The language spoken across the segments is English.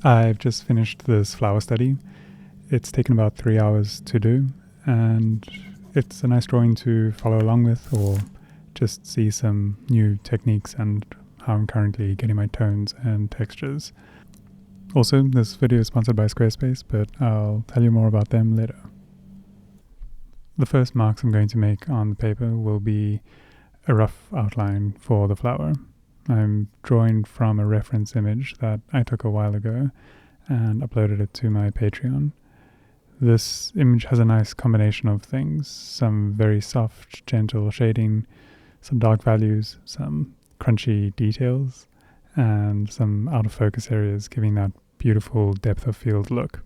I've just finished this flower study. It's taken about 3 hours to do, and it's a nice drawing to follow along with or just see some new techniques and how I'm currently getting my tones and textures. Also, this video is sponsored by Squarespace, but I'll tell you more about them later. The first marks I'm going to make on the paper will be a rough outline for the flower. I'm drawing from a reference image that I took a while ago and uploaded it to my Patreon. This image has a nice combination of things, some very soft, gentle shading, some dark values, some crunchy details, and some out of focus areas, giving that beautiful depth of field look.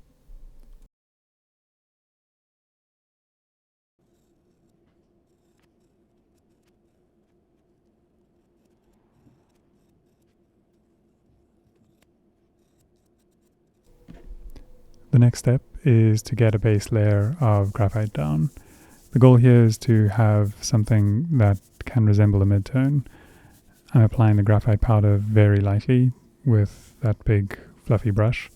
The next step is to get a base layer of graphite down. The goal here is to have something that can resemble a midtone. I'm applying the graphite powder very lightly with that big fluffy brush.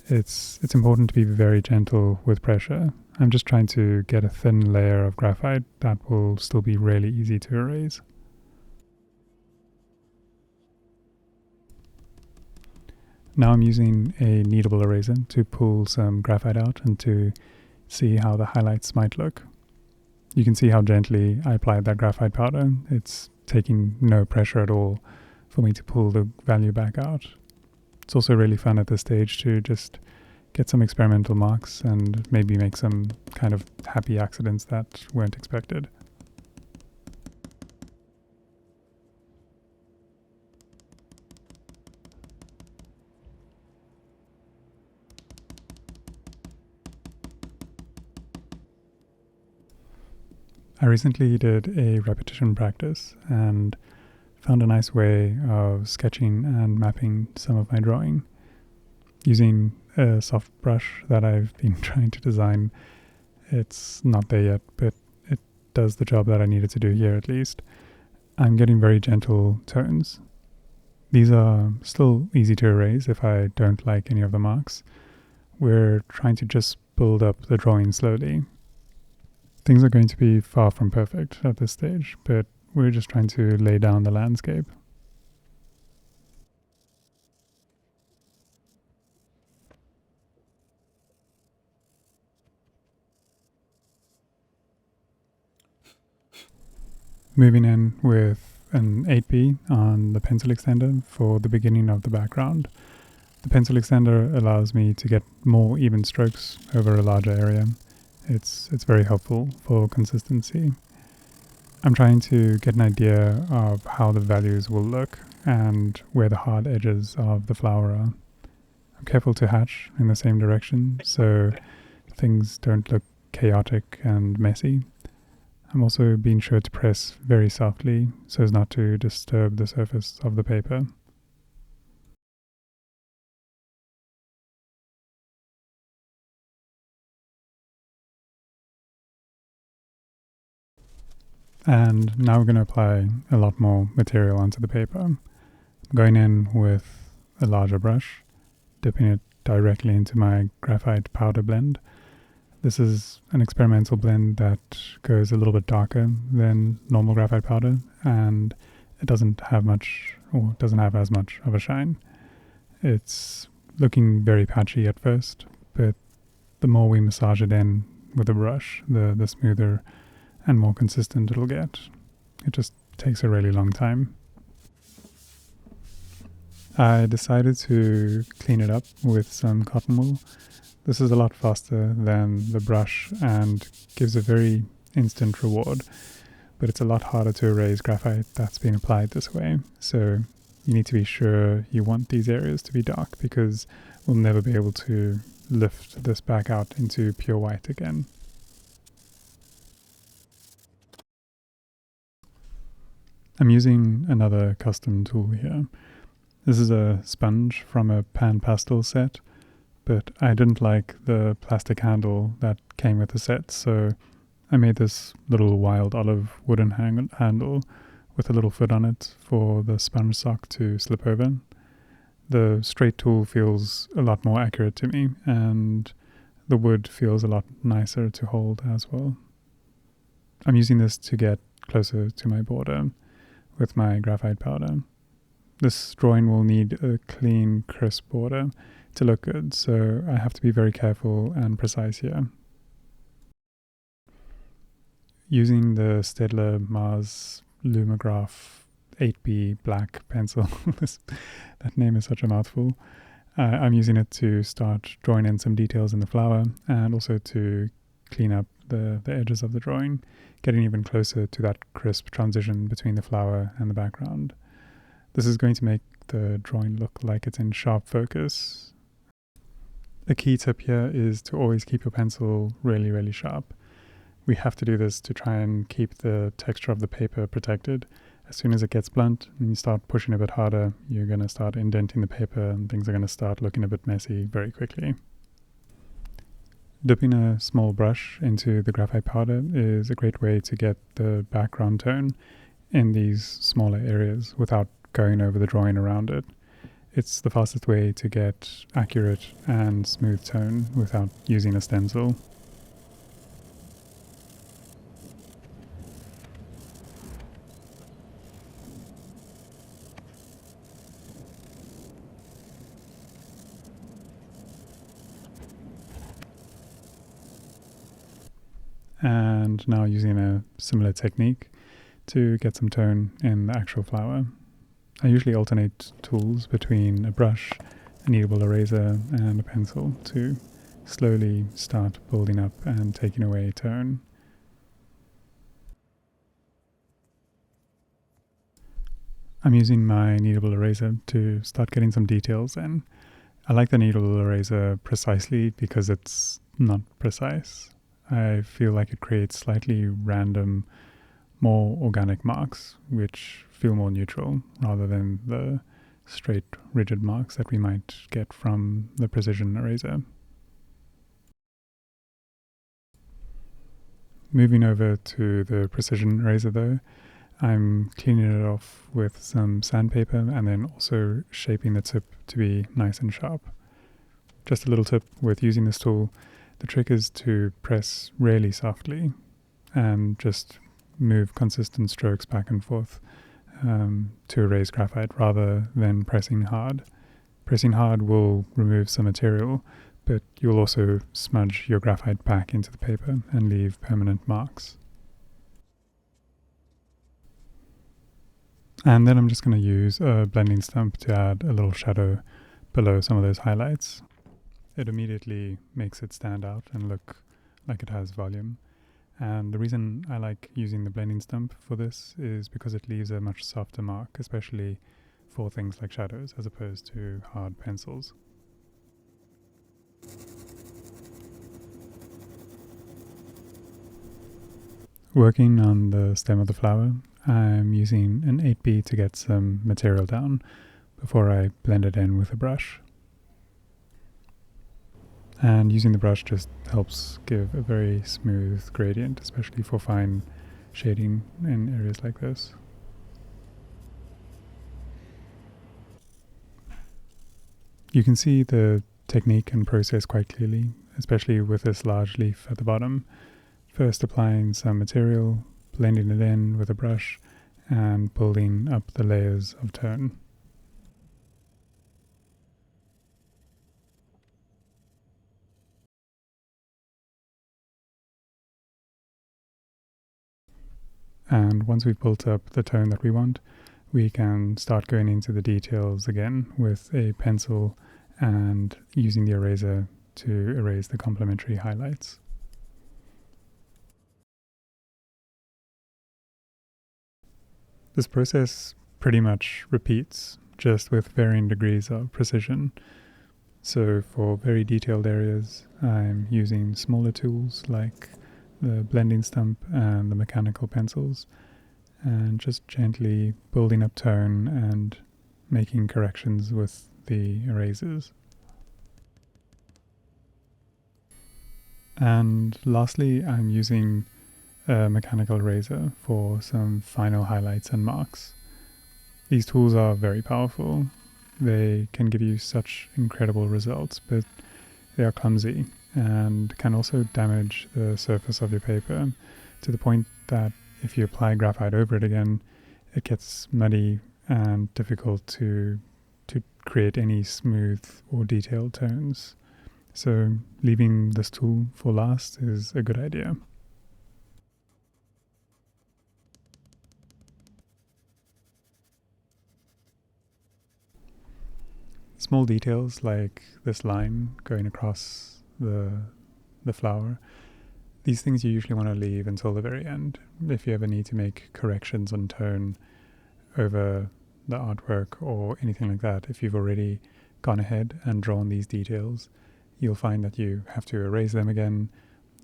It's important to be very gentle with pressure. I'm just trying to get a thin layer of graphite that will still be really easy to erase. Now I'm using a kneadable eraser to pull some graphite out and to see how the highlights might look. You can see how gently I applied that graphite powder. It's taking no pressure at all for me to pull the value back out. It's also really fun at this stage to just get some experimental marks and maybe make some kind of happy accidents that weren't expected. I recently did a repetition practice and found a nice way of sketching and mapping some of my drawing. Using a soft brush that I've been trying to design, it's not there yet, but it does the job that I needed to do here at least. I'm getting very gentle tones. These are still easy to erase if I don't like any of the marks. We're trying to just build up the drawing slowly. Things are going to be far from perfect at this stage, but we're just trying to lay down the landscape. Moving in with an 8B on the pencil extender for the beginning of the background. The pencil extender allows me to get more even strokes over a larger area. It's very helpful for consistency. I'm trying to get an idea of how the values will look and where the hard edges of the flower are. I'm careful to hatch in the same direction so things don't look chaotic and messy. I'm also being sure to press very softly so as not to disturb the surface of the paper. And now we're going to apply a lot more material onto the paper. I'm going in with a larger brush, dipping it directly into my graphite powder blend. This is an experimental blend that goes a little bit darker than normal graphite powder, and it doesn't have as much of a shine. It's looking very patchy at first, but the more we massage it in with a brush, the smoother and more consistent it'll get. It just takes a really long time. I decided to clean it up with some cotton wool. This is a lot faster than the brush and gives a very instant reward, but it's a lot harder to erase graphite that's been applied this way. So you need to be sure you want these areas to be dark because we'll never be able to lift this back out into pure white again. I'm using another custom tool here. This is a sponge from a pan pastel set, but I didn't like the plastic handle that came with the set, so I made this little wild olive wooden handle with a little foot on it for the sponge sock to slip over. The straight tool feels a lot more accurate to me, and the wood feels a lot nicer to hold as well. I'm using this to get closer to my border with my graphite powder. This drawing will need a clean, crisp border to look good, so I have to be very careful and precise here. Using the Staedtler Mars Lumograph 8B black pencil, that name is such a mouthful, I'm using it to start drawing in some details in the flower and also to clean up the edges of the drawing, getting even closer to that crisp transition between the flower and the background. This is going to make the drawing look like it's in sharp focus. A key tip here is to always keep your pencil really, really sharp. We have to do this to try and keep the texture of the paper protected. As soon as it gets blunt and you start pushing a bit harder, you're going to start indenting the paper and things are going to start looking a bit messy very quickly. Dipping a small brush into the graphite powder is a great way to get the background tone in these smaller areas without going over the drawing around it. It's the fastest way to get accurate and smooth tone without using a stencil. And now using a similar technique to get some tone in the actual flower. I usually alternate tools between a brush, a kneadable eraser, and a pencil to slowly start building up and taking away tone. I'm using my kneadable eraser to start getting some details in. I like the kneadable eraser precisely because it's not precise. I feel like it creates slightly random, more organic marks, which feel more neutral rather than the straight, rigid marks that we might get from the precision eraser. Moving over to the precision eraser though, I'm cleaning it off with some sandpaper and then also shaping the tip to be nice and sharp. Just a little tip with using this tool, the trick is to press really softly and just move consistent strokes back and forth to erase graphite rather than pressing hard. Pressing hard will remove some material, but you'll also smudge your graphite back into the paper and leave permanent marks. And then I'm just going to use a blending stump to add a little shadow below some of those highlights. It immediately makes it stand out and look like it has volume. And the reason I like using the blending stump for this is because it leaves a much softer mark, especially for things like shadows as opposed to hard pencils. Working on the stem of the flower, I'm using an 8B to get some material down before I blend it in with a brush. And using the brush just helps give a very smooth gradient, especially for fine shading in areas like this. You can see the technique and process quite clearly, especially with this large leaf at the bottom. First applying some material, blending it in with a brush, and building up the layers of tone. And once we've built up the tone that we want, we can start going into the details again with a pencil and using the eraser to erase the complementary highlights. This process pretty much repeats, just with varying degrees of precision. So for very detailed areas, I'm using smaller tools like the blending stump and the mechanical pencils, and just gently building up tone and making corrections with the erasers. And lastly, I'm using a mechanical eraser for some final highlights and marks. These tools are very powerful. They can give you such incredible results, but they are clumsy and can also damage the surface of your paper to the point that if you apply graphite over it again, it gets muddy and difficult to create any smooth or detailed tones. So leaving this tool for last is a good idea. Small details like this line going across the flower, these things you usually want to leave until the very end. If you ever need to make corrections on tone over the artwork or anything like that, if you've already gone ahead and drawn these details, you'll find that you have to erase them again,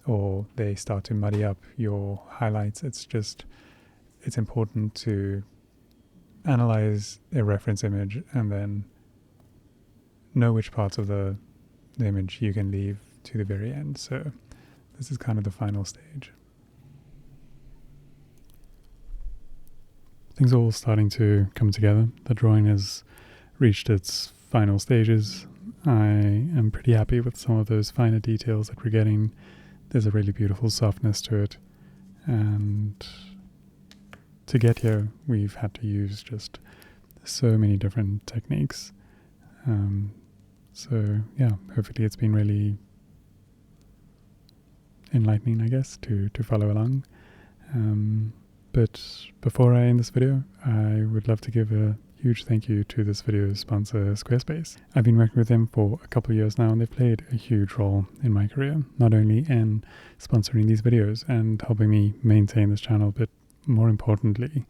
or they start to muddy up your highlights. It's important to analyze a reference image and then know which parts of the image you can leave to the very end. So this is kind of the final stage. Things are all starting to come together. The drawing has reached its final stages. I am pretty happy with some of those finer details that we're getting. There's a really beautiful softness to it, and to get here we've had to use just so many different techniques. So yeah, hopefully it's been really enlightening, I guess, to follow along. But before I end this video, I would love to give a huge thank you to this video's sponsor, Squarespace. I've been working with them for a couple of years now, and they've played a huge role in my career, not only in sponsoring these videos and helping me maintain this channel, but more importantly,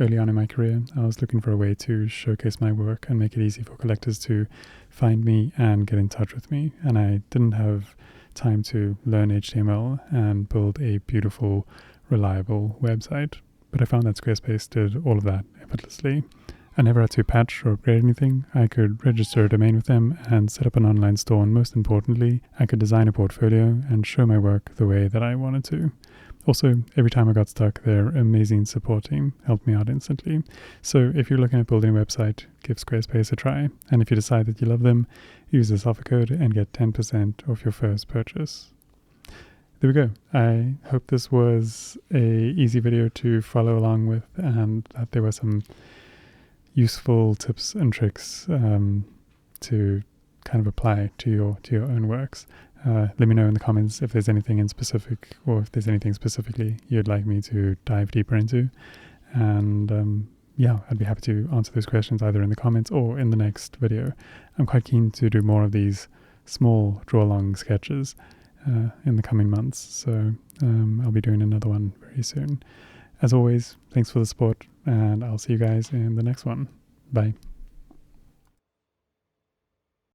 early on in my career, I was looking for a way to showcase my work and make it easy for collectors to find me and get in touch with me. And I didn't have time to learn HTML and build a beautiful, reliable website. But I found that Squarespace did all of that effortlessly. I never had to patch or upgrade anything. I could register a domain with them and set up an online store, and most importantly, I could design a portfolio and show my work the way that I wanted to. Also, every time I got stuck, their amazing support team helped me out instantly. So if you're looking at building a website, give Squarespace a try. And if you decide that you love them, use this offer code and get 10% off your first purchase. There we go. I hope this was a easy video to follow along with, and that there were some useful tips and tricks to kind of apply to your own works. Let me know in the comments if there's anything in specific, or if there's anything specifically you'd like me to dive deeper into. And yeah, I'd be happy to answer those questions either in the comments or in the next video. I'm quite keen to do more of these small draw-along sketches in the coming months, so I'll be doing another one very soon. As always, thanks for the support, and I'll see you guys in the next one. Bye.